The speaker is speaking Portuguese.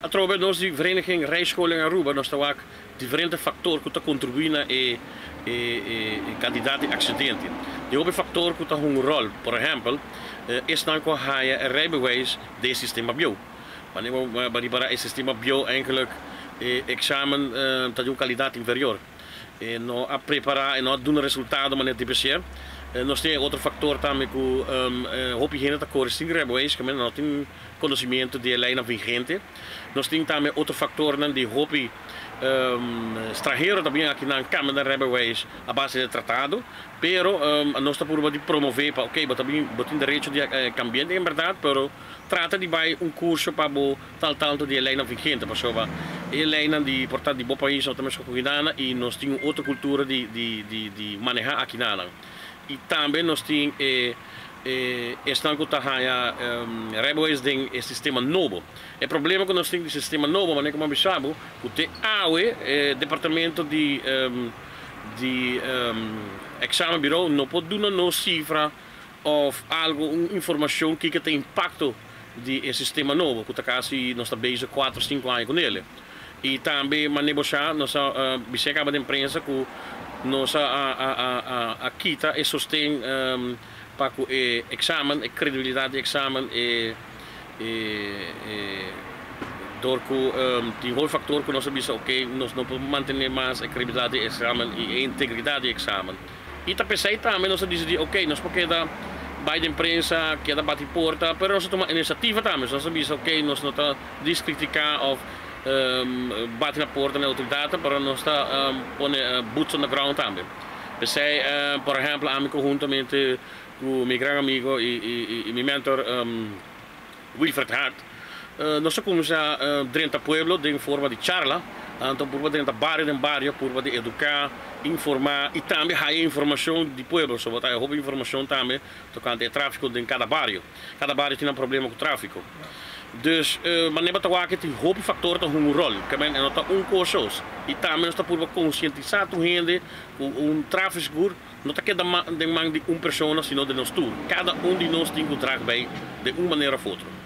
Através da vereniging Rijscholing Aruba, nós temos diferentes fatores que contribuem a candidato a acidente. De outro fator que tem rol, por exemplo, é que a rijbewijs do sistema bio. Wanneer para o sistema bio eigenlijk examen tem uma qualidade inferior. Não a preparar e não dar resultado de maneira DPCR. Nós temos outro fator também que hoop je dat corrigir rijbewijs, que não tem conhecimento de lei vigente. Nós temos também outro fator de hoop estrangeiro também aqui na Câmara de rijbewijs a base de tratado, pero nós estamos por promover para ok, também tem direito de cambiar em verdade, pero trata de vai curso para tal de lei vigente, pessoal. E lei de portanto de bom país nós temos que cuidar e nós temos outra cultura de manejar aqui na e também nós temos estão com a rijbewijs ding é sistema novo. O problema que nós temos de sistema novo, mas como sabe, o departamento de examenbureau não pode dar uma cifra ou algo, uma informação que tem impacto de sistema novo, que quase nós estamos bezig 4 ou 5 anos com ele. E também mas negociar nossa bisecaba de imprensa que nossa a quita e sustém para o exame, a credibilidade do exame door que tem fator que nós sabemos ok, nós não podemos manter mais a credibilidade do exame e a integridade do exame. E também nós dizemos ok, nós podemos dar bij de imprensa, que é da bate porta, mas nós tomamos iniciativa também, nós sabemos ok, nós não estamos criticar ou bate na porta na autoridade, para nós está poner boots on the ground também. Pensei, por exemplo, a mim conjuntamente com o meu grande amigo e meu mentor Wilfred Hart, nós começamos dentro do pueblo de forma de charla, então por dentro do barrio, por de educar, informar e também a informação do pueblo, sobre a informação também tocante ao tráfico em cada barrio. Cada barrio tem problema com o tráfico. Dus maar neem te waken die hoop factoren te hun rol. Que men nota cursos e também está por conscientizar a gente tráfico seguro não está que de uma pessoa, sino de nós todos. Cada de nós tem que trabalhar de uma maneira ou outra.